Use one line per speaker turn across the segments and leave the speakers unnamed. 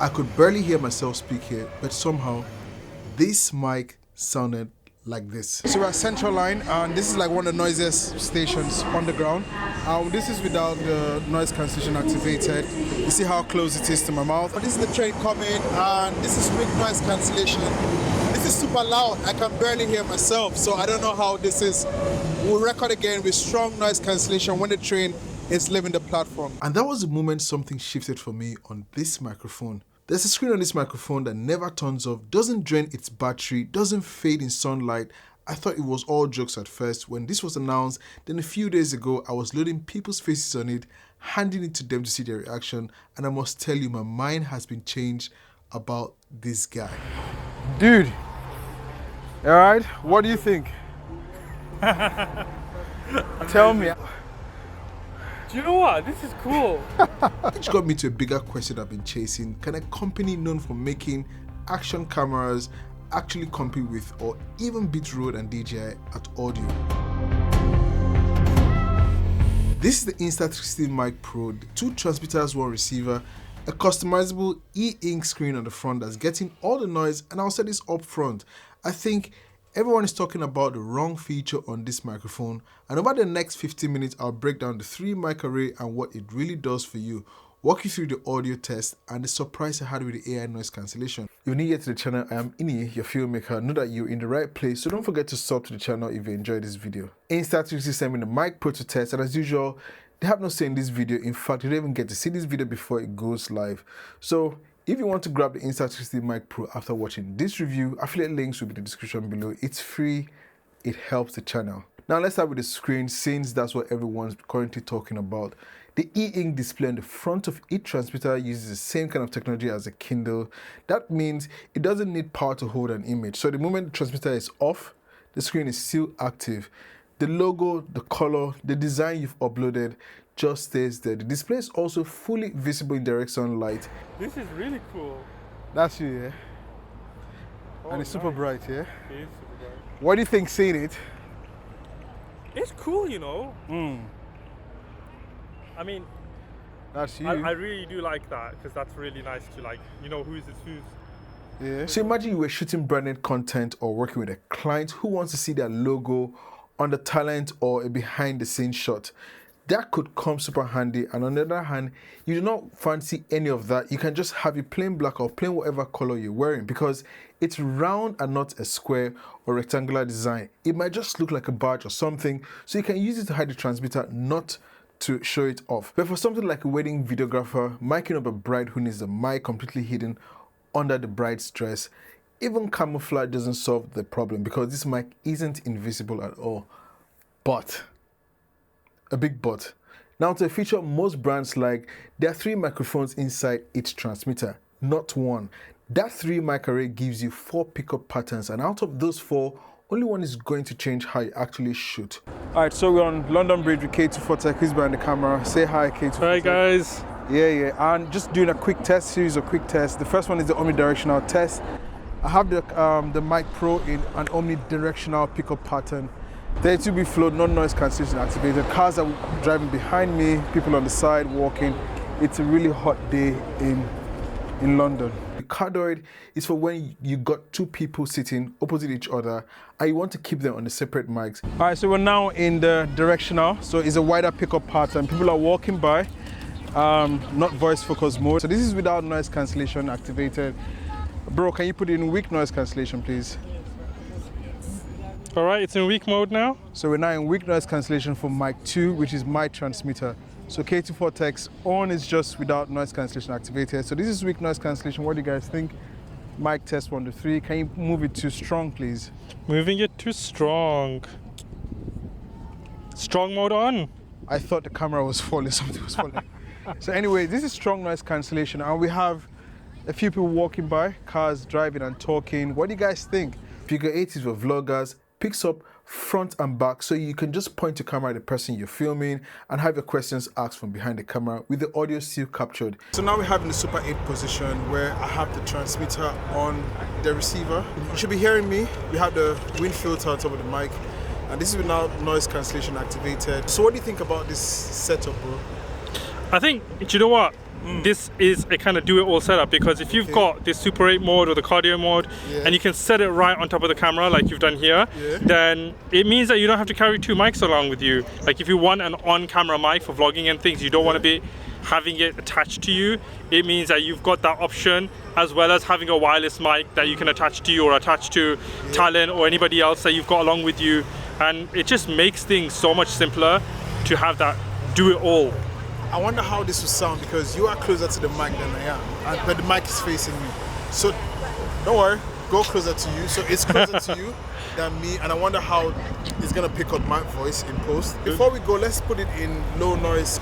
I could barely hear myself speak here, but somehow this mic sounded like this. So we're at Central Line, and this is like one of the noisiest stations on the ground. This is without the noise cancellation activated. You see how close it is to my mouth. This is the train coming, and this is with noise cancellation. This is super loud. I can barely hear myself, so I don't know how this is. We'll record again with strong noise cancellation when the train is leaving the platform. And that was the moment something shifted for me on this microphone. There's a screen on this microphone that never turns off, doesn't drain its battery, doesn't fade in sunlight. I thought it was all jokes at first. When this was announced, then a few days ago, I was loading people's faces on it, handing it to them to see their reaction, and I must tell you, my mind has been changed about this guy. Dude, all right, what do you think? Tell me.
Do you know what? This is cool.
Which got me to a bigger question I've been chasing. Can a company known for making action cameras actually compete with or even beat RØDE and DJI at audio? This is the Insta360 Mic Pro, the 2 transmitters, 1 receiver, a customizable e-ink screen on the front that's getting all the noise, and I'll say this up front. I think everyone is talking about the wrong feature on this microphone, and over the next 15 minutes I'll break down the 3 mic array and what it really does for you, walk you through the audio test and the surprise I had with the AI noise cancellation. If you're new here to the channel, I am Ini, your filmmaker. Know that you're in the right place, so don't forget to sub to the channel if you enjoyed this video. Insta360 sent me the Mic Pro to test, and as usual, they have no say in this video. In fact, you don't even get to see this video before it goes live. So if you want to grab the Insta360 Mic Pro after watching this review, affiliate links will be in the description below. It's free, it helps the channel. Now let's start with the screen, since that's what everyone's currently talking about. The e-ink display on the front of each transmitter uses the same kind of technology as a Kindle. That means it doesn't need power to hold an image. So the moment the transmitter is off, the screen is still active. The logo, the color, the design you've uploaded just stays there. The display is also fully visible in direct sunlight.
This is really cool.
That's you, yeah?
Oh,
and it's super
nice.
bright, yeah?
It is super bright.
What do you think seeing it?
It's cool, you know. I mean,
That's you.
I really do like that, because that's really nice to, like, you know, who's.
Yeah. So imagine you were shooting branded content or working with a client who wants to see their logo on the talent or a behind the scenes shot. That could come super handy, and on the other hand, you do not fancy any of that. You can just have it plain black or plain whatever color you're wearing, because it's round and not a square or rectangular design. It might just look like a badge or something, so you can use it to hide the transmitter, not to show it off. But for something like a wedding videographer, miking up a bride who needs the mic completely hidden under the bride's dress, even camouflage doesn't solve the problem, because this mic isn't invisible at all. But a big but. Now to a feature most brands like, there are 3 microphones inside each transmitter, not 1. That 3 mic array gives you 4 pickup patterns, and out of those 4, only one is going to change how you actually shoot. All right, so we're on London Bridge with K24 Tech. Who's behind the camera? Say hi, K24
Hi,
Tech.
guys.
Yeah, and just doing a quick test, series of quick tests. The first one is the omnidirectional test. I have the Mic Pro in an omnidirectional pickup pattern. 32B float, non noise cancellation activated. Cars are driving behind me, people on the side walking. It's a really hot day in London. The cardioid is for when you got 2 people sitting opposite each other and you want to keep them on the separate mics. All right, so we're now in the directional. So it's a wider pickup pattern. People are walking by, not voice focus mode. So this is without noise cancellation activated. Bro, can you put it in weak noise cancellation, please?
All right, it's in weak mode now.
So we're now in weak noise cancellation for mic 2, which is my transmitter. So K24 Tech's on is just without noise cancellation activated. So this is weak noise cancellation. What do you guys think? Mic test 1 to 3. Can you move it to strong, please?
Moving it to strong. Strong mode on.
I thought the camera was falling, something was falling. So anyway, this is strong noise cancellation, and we have a few people walking by, cars driving and talking. What do you guys think? Figure 8 is for vloggers, picks up front and back, so you can just point your camera at the person you're filming and have your questions asked from behind the camera with the audio still captured. So now we have in the Super 8 position where I have the transmitter on the receiver. You should be hearing me. We have the wind filter on top of the mic, and this is without noise cancellation activated. So what do you think about this setup, bro?
I think, you know what? this is a kind of do-it-all setup, because if you've got this Super 8 mode or the cardio mode, and you can set it right on top of the camera like you've done here, then it means that you don't have to carry 2 mics along with you. Like if you want an on-camera mic for vlogging and things, you don't want to be having it attached to you. It means that you've got that option, as well as having a wireless mic that you can attach to you or attach to talent or anybody else that you've got along with you. And it just makes things so much simpler to have that do-it-all.
I wonder how this will sound, because you are closer to the mic than I am, but the mic is facing me. So don't worry, go closer to you. So it's closer to you than me, and I wonder how it's gonna pick up my voice in post. Before we go, let's put it in low noise,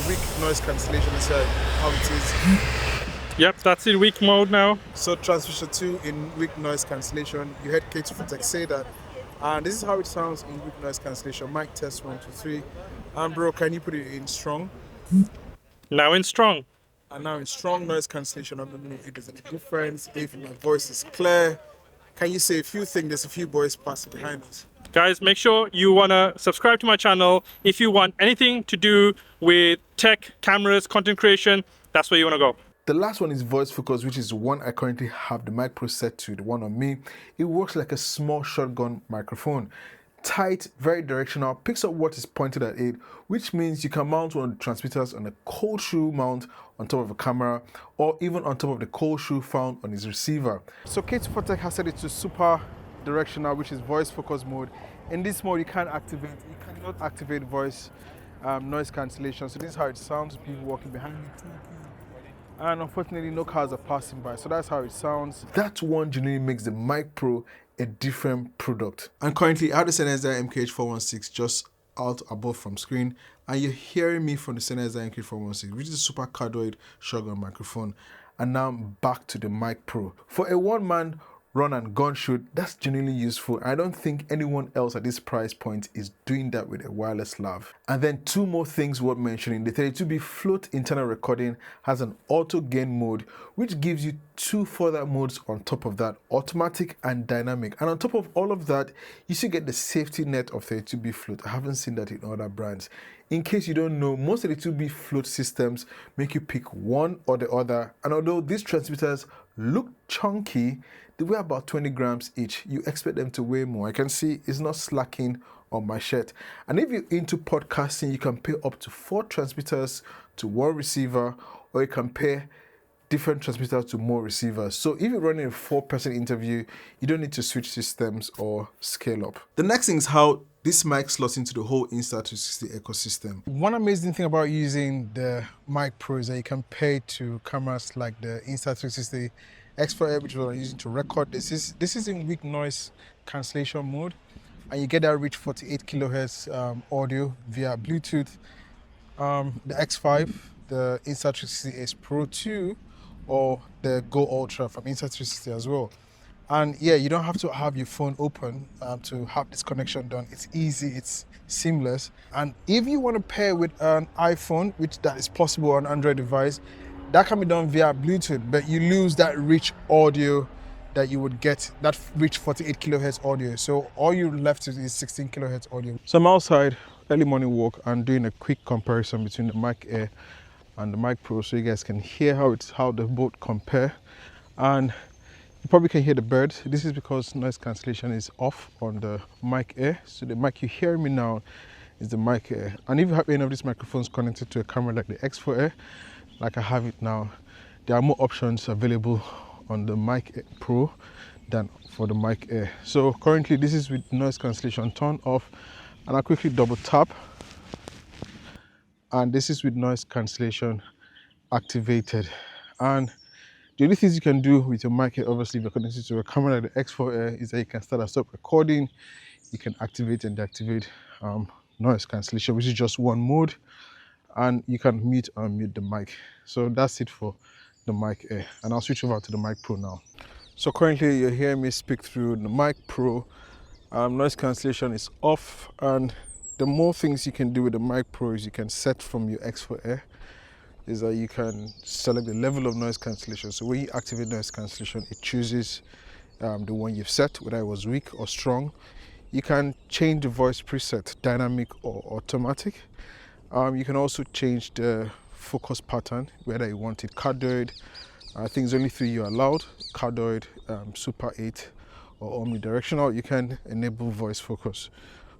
weak noise cancellation and see how it is.
Yep, that's in weak mode now.
So transmission 2 in weak noise cancellation. You heard Kate Futek say that. And this is how it sounds in weak noise cancellation. Mic test 1, 2, 3. And bro, can you put it in strong?
Now in strong.
And now in strong noise cancellation, I don't know if there's any difference, if my voice is clear. Can you say a few things? There's a few boys passing behind us.
Guys, make sure you wanna subscribe to my channel. If you want anything to do with tech, cameras, content creation, that's where you wanna go.
The last one is voice focus, which is the one I currently have the Mic Pro set to, the one on me. It works like a small shotgun microphone. Tight, very directional, picks up what is pointed at it, which means you can mount one of the transmitters on a cold shoe mount on top of a camera, or even on top of the cold shoe found on his receiver. So Kate Futek has set it to super directional, which is voice focus mode. In this mode, you cannot activate voice noise cancellation. So this is how it sounds, people walking behind me. And unfortunately, no cars are passing by. So that's how it sounds. That one genuinely makes the Mic Pro a different product. And currently, I have the Sennheiser MKH416 just out above from screen, and you're hearing me from the Sennheiser MKH416, which is a super cardioid shotgun microphone. And now I'm back to the Mic Pro. For a one-man run and gun shoot, that's genuinely useful. I don't think anyone else at this price point is doing that with a wireless lav. And then 2 more things worth mentioning. The 32B float internal recording has an auto gain mode, which gives you 2 further modes on top of that, automatic and dynamic. And on top of all of that, you still get the safety net of 32B float. I haven't seen that in other brands. In case you don't know, most of the 2B float systems make you pick one or the other. And although these transmitters look chunky, they weigh about 20 grams each. You expect them to weigh more. I can see it's not slacking on my shirt. And if you're into podcasting, you can pair up to 4 transmitters to 1 receiver, or you can pair different transmitters to more receivers. So if you're running a 4-person interview, you don't need to switch systems or scale up. The next thing is how this mic slots into the whole Insta360 ecosystem. One amazing thing about using the Mic Pro is that you can pair it to cameras like the Insta360 X4 which we're using to record this. This is in weak noise cancellation mode, and you get that rich 48 kilohertz audio via Bluetooth. The X5, the Insta360 S Pro 2, or the Go Ultra from Insta360 as well. And yeah, you don't have to have your phone open to have this connection done. It's easy, it's seamless. And if you want to pair with an iPhone, which that is possible on Android device, that can be done via Bluetooth, but you lose that rich audio that you would get, that rich 48 kilohertz audio. So all you left is 16 kilohertz audio. So I'm outside, early morning walk, and doing a quick comparison between the Mic Air and the Mic Pro, so you guys can hear how the both compare. And you probably can hear the birds. This is because noise cancellation is off on the Mic Air. So the mic you hear me now is the Mic Air. And if you have any of these microphones connected to a camera like the X4 Air, like I have it now, there are more options available on the Mic Pro than for the Mic Air. So currently this is with noise cancellation turned off, and I'll quickly double tap, and this is with noise cancellation activated. And the only things you can do with your Mic Air, obviously if you're connected to a camera like the X4 Air, is that you can start and stop recording, you can activate and deactivate noise cancellation, which is just one mode, and you can mute and unmute the mic. So that's it for the Mic Air, and I'll switch over to the Mic Pro now. So currently you're hearing me speak through the Mic Pro. Noise cancellation is off, and the more things you can do with the Mic Pro is you can set from your X4 Air, is that you can select the level of noise cancellation. So when you activate noise cancellation, it chooses the one you've set, whether it was weak or strong. You can change the voice preset, dynamic or automatic. You can also change the focus pattern, whether you want it cardioid. I think it's only 3 you're allowed: cardioid, super 8, or omnidirectional. You can enable voice focus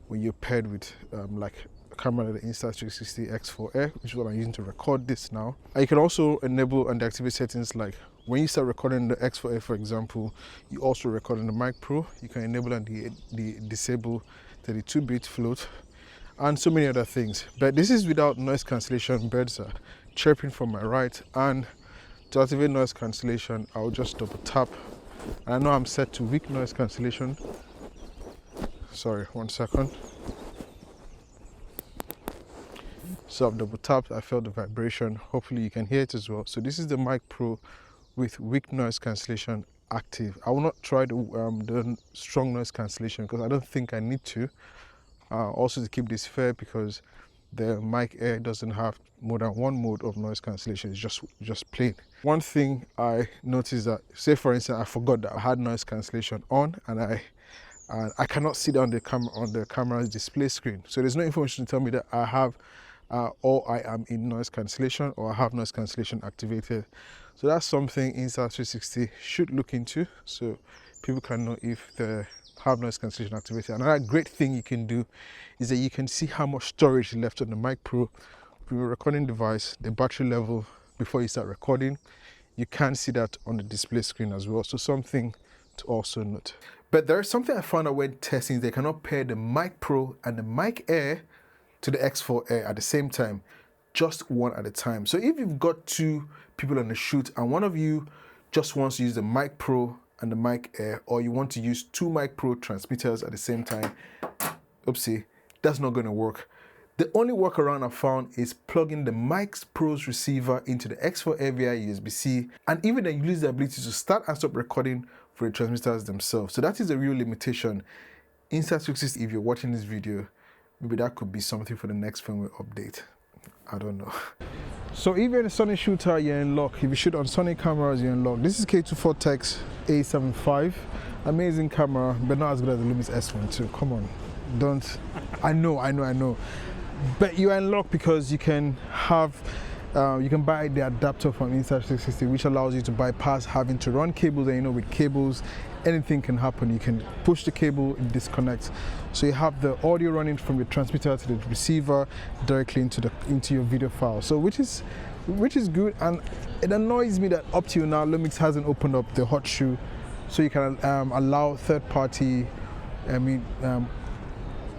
when you're paired with like a camera like the Insta360 X4 Air, which is what I'm using to record this now. And you can also enable and deactivate settings like when you start recording the X4 Air, for example, you also record in the Mic Pro. You can enable and disable 32-bit float and so many other things. But this is without noise cancellation. Birds are chirping from my right, and to activate noise cancellation, I'll just double tap. And I know I'm set to weak noise cancellation. Sorry, 1 second. So I've double tapped, I felt the vibration. Hopefully you can hear it as well. So this is the Mic Pro with weak noise cancellation active. I will not try the strong noise cancellation because I don't think I need to. Also to keep this fair, because the Mic Air doesn't have more than one mode of noise cancellation. It's just plain. One thing I noticed that, say for instance, I forgot that I had noise cancellation on, and I cannot see it on the camera's display screen. So there's no information to tell me that I have or I am in noise cancellation, or I have noise cancellation activated. So that's something Insta360 should look into, so people can know if they have noise cancellation activated. Another great thing you can do is that you can see how much storage is left on the Mic Pro. With your recording device, the battery level before you start recording, you can see that on the display screen as well. So something to also note. But there is something I found out when testing. They cannot pair the Mic Pro and the Mic Air to the X4 Air at the same time, just one at a time. So if you've got 2 people on the shoot and one of you just wants to use the Mic Pro and the Mic Air, or you want to use 2 Mic Pro transmitters at the same time, oopsie, that's not going to work. The only workaround I found is plugging the Mic Pro's receiver into the X4 Air via USB-C, and even then you lose the ability to start and stop recording for the transmitters themselves. So that is a real limitation. Insta360, if you're watching this video, maybe that could be something for the next firmware update. I don't know. So if you're a Sony shooter, you're in luck. If you shoot on Sony cameras, you're in luck. This is K24Tex A75. Amazing camera, but not as good as the Lumix S1 II. Come on, don't. I know. But you are in luck because you can have, you can buy the adapter from Insta360, which allows you to bypass having to run cables. And you know, with cables, anything can happen. You can push the cable, it disconnects. So you have the audio running from your transmitter to the receiver directly into your video file. So which is good, and it annoys me that up till now Lumix hasn't opened up the hot shoe, so you can allow third-party,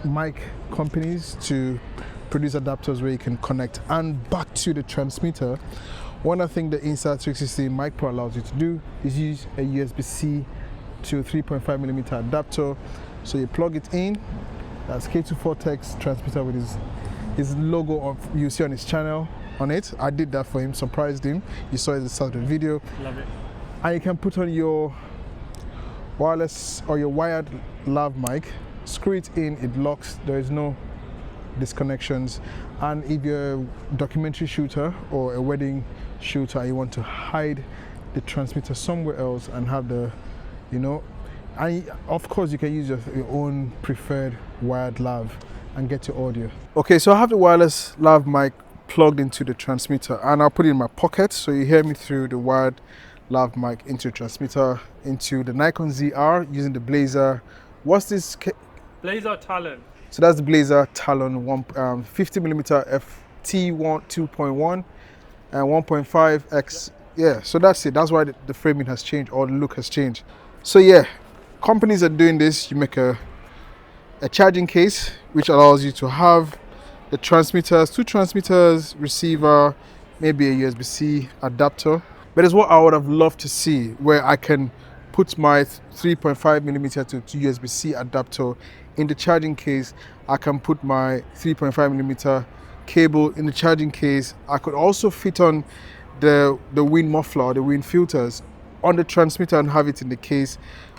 mic companies to produce adapters where you can connect and back to the transmitter. One other thing the Insta360 Mic Pro allows you to do is use a USB-C to 3.5mm adapter. So you plug it in. That's K24Tex transmitter with his logo you see on his channel on it. I did that for him, surprised him. You saw it at the start of the video.
Love it.
And you can put on your wireless or your wired lav mic, screw it in, it locks, there is no disconnections. And if you're a documentary shooter or a wedding shooter, you want to hide the transmitter somewhere else and have the, and of course you can use your own preferred wired lav and get your audio. Okay, so I have the wireless lav mic plugged into the transmitter, and I'll put it in my pocket so you hear me through the wired lav mic into the transmitter, into the Nikon ZR using the Blazer. What's this?
Blazer Talon.
So that's the Blazer Talon 50mm FT1 2.1 and 1.5x. Yeah, so that's it. That's why the framing has changed, or the look has changed. So yeah, companies are doing this. You make a charging case which allows you to have the transmitters, 2 transmitters, receiver, maybe a USB-C adapter. But it's what I would have loved to see, where I can put my 3.5mm to USB-C adapter in the charging case. I can put my 3.5mm cable in the charging case. I could also fit on the wind muffler, the wind filters on the transmitter and have it in the case.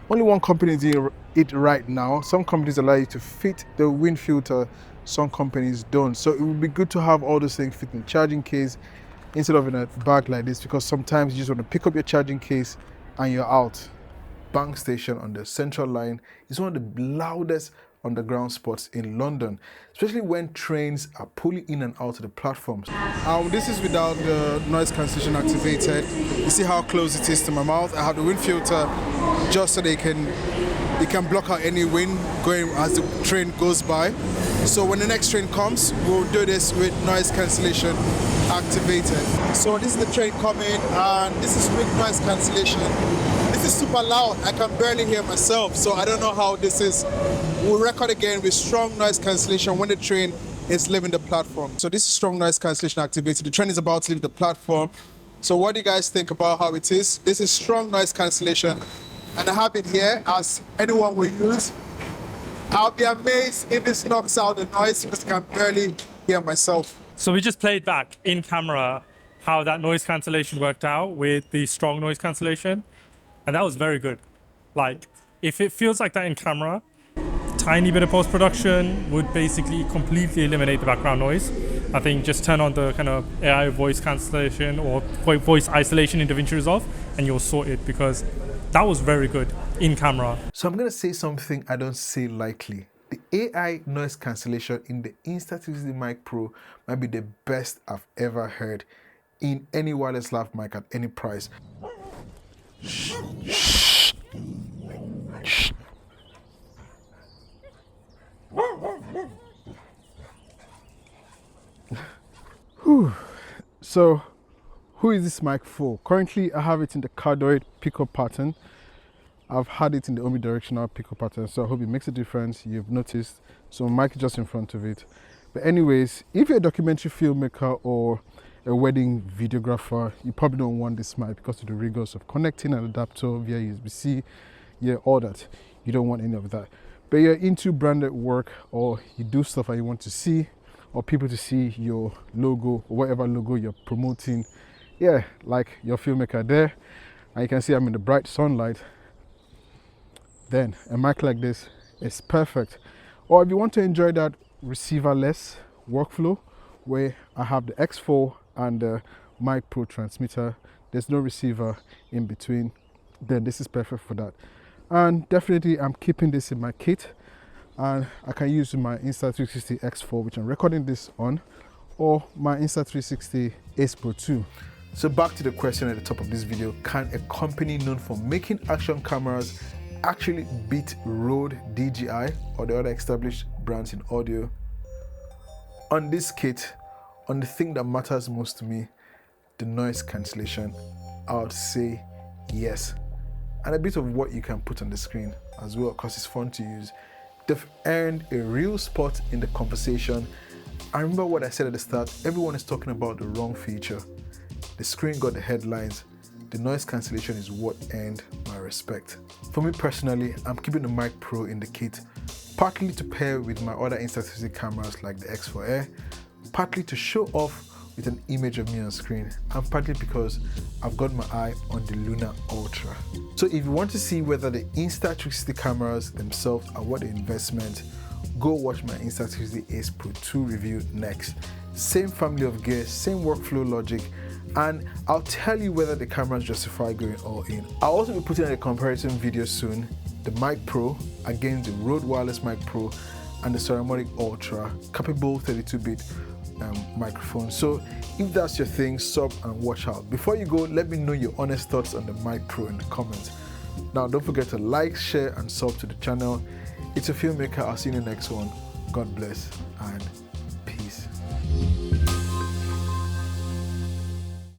Only one company is doing it right now. Some companies allow you to fit the wind filter, some companies don't. So it would be good to have all those things fit in the charging case instead of in a bag like this, because sometimes you just want to pick up your charging case and you're out. Bank station on the central line is one of the loudest underground spots in London, especially when trains are pulling in and out of the platforms. This is without the noise cancellation activated. You see how close it is to my mouth. I have the wind filter just so they can block out any wind going as the train goes by. So when the next train comes, we'll do this with noise cancellation activated. So this is the train coming, and this is with noise cancellation. This is super loud. I can barely hear myself, so I don't know how this is. We'll record again with strong noise cancellation when the train is leaving the platform. So this is strong noise cancellation activated. The train is about to leave the platform. So what do you guys think about how it is? This is strong noise cancellation, and I have it here as anyone will use. I'll be amazed if this knocks out the noise because I can barely hear myself.
So we just played back in camera how that noise cancellation worked out with the strong noise cancellation, and that was very good. Like, if it feels like that in camera, tiny bit of post-production would basically completely eliminate the background noise. I think just turn on the kind of AI voice cancellation or voice isolation in DaVinci Resolve and you'll sort it, because that was very good in camera.
So I'm going to say something I don't say lightly. The AI noise cancellation in the Insta360 Mic Pro might be the best I've ever heard in any wireless lav mic at any price. So, who is this mic for? Currently, I have it in the cardioid pickup pattern. I've had it in the omnidirectional pickup pattern, so I hope it makes a difference. You've noticed, so mic just in front of it. But anyways, if you're a documentary filmmaker or a wedding videographer, you probably don't want this mic because of the rigors of connecting an adapter via USB-C, yeah, all that. You don't want any of that. But you're into branded work, or you do stuff that you want to see, or people to see your logo or whatever logo you're promoting. Yeah, like your filmmaker there, and you can see I'm in the bright sunlight. Then a mic like this is perfect. Or if you want to enjoy that receiver-less workflow where I have the X4 and the Mic Pro transmitter, there's no receiver in between, then this is perfect for that. And definitely I'm keeping this in my kit, and I can use my Insta360 X4, which I'm recording this on, or my Insta360 Ace Pro 2. So back to the question at the top of this video: can a company known for making action cameras actually beat RØDE, DJI, or the other established brands in audio? On this kit, on the thing that matters most to me, the noise cancellation, I would say yes. And a bit of what you can put on the screen as well, because it's fun to use. They've earned a real spot in the conversation. I remember what I said at the start: everyone is talking about the wrong feature. The screen got the headlines. The noise cancellation is what earned my respect. For me personally, I'm keeping the Mic Pro in the kit, partly to pair with my other Insta360 cameras like the X4 Air, partly to show off with an image of me on screen, and partly because I've got my eye on the Luna Ultra. So if you want to see whether the Insta360 cameras themselves are worth the investment, go watch my Insta360 Ace Pro 2 review next. Same family of gear, same workflow logic, and I'll tell you whether the cameras justify going all in. I'll also be putting out a comparison video soon, the Mic Pro against the RØDE Wireless Mic Pro and the Ceramic Ultra capable 32-bit microphone. So if that's your thing, sub and watch out. Before you go, let me know your honest thoughts on the Mic Pro in the comments. Now don't forget to like, share and sub to the channel. It's a Filmmaker. I'll see you in the next one. God bless and